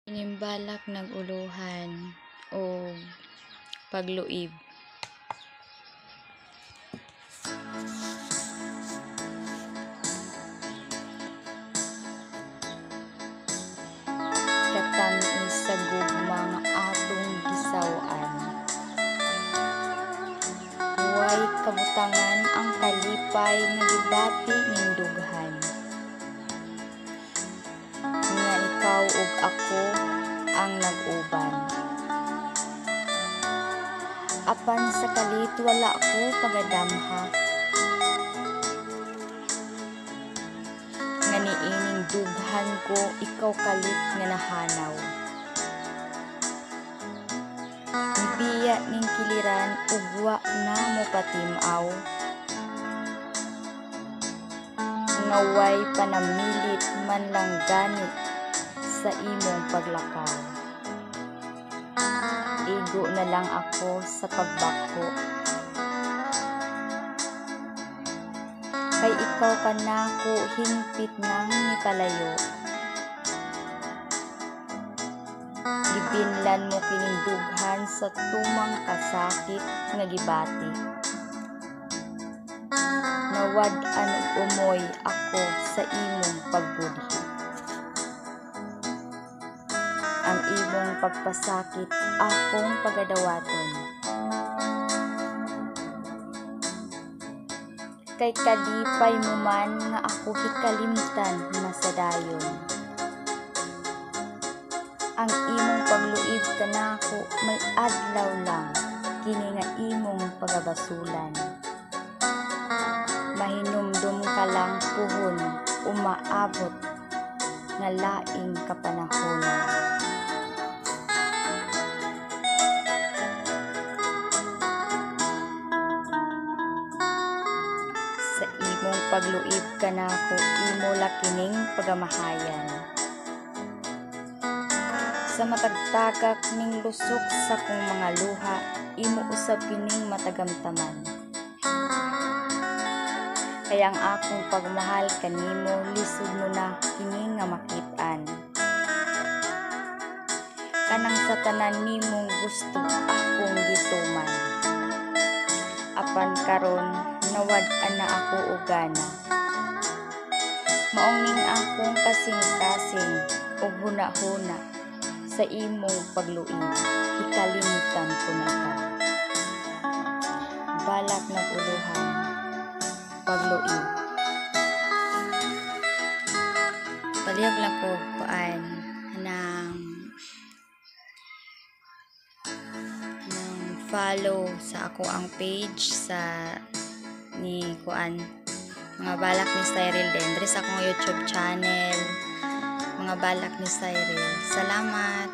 Inimbalak nag-uluhan o pagluib. Katang sa gugma nga atong gisawan. Huway kabutangan ang kalipay nga gibati ning dughan. Nga ikaw ug ako ang nag-uban. Apan sa kalit wala ko pagadamha. Nga niining dughan ko ikaw kalit nga nahanaw. Nibiya ning kiliran ug wa na mo patimaw. Nga way panamilit man lang gani sa imong paglakaw. Igo na lang ako sa pagbako. Kay ikaw kanako hingpit nang nipalayo. Gibinlan mo kining dughan sa tumang kasakit nga gibati. Nawad-an ug umoy ako sa imong pagbudhi. Ang imong pagpasakit akong pagadawaton. Kay kadipay mo man nga ako hikalimtan masadayon. Ang imong pagluib kanako may adlaw lang kini nga imong pagabasulan. Mahinumdum ka lang puhon umaabot nga laing kapanahonan. Sa imong pagluib kanako imo lakining pagamahayan. Sa matagtagak ning lusok sa kong mga luha imo usab kining matagamtaman. Kaya ang akong pagmahal kanimo lisod mo na kini nga makit-an. Kanang sa tanan nimong gusto akong gituman. Apan karon nawad-an na ako ugana. Maong ning akong kasing-kasing ug huna-huna sa imong pagluib. Ikalimutan ko na ka. Balak nag-uluhan. Pagluib. Palihog lang ko kuan ng follow sa ako ang page sa ni kuan mga balak ni Cyril din diri sa akong YouTube channel mga balak ni Cyril. Salamat.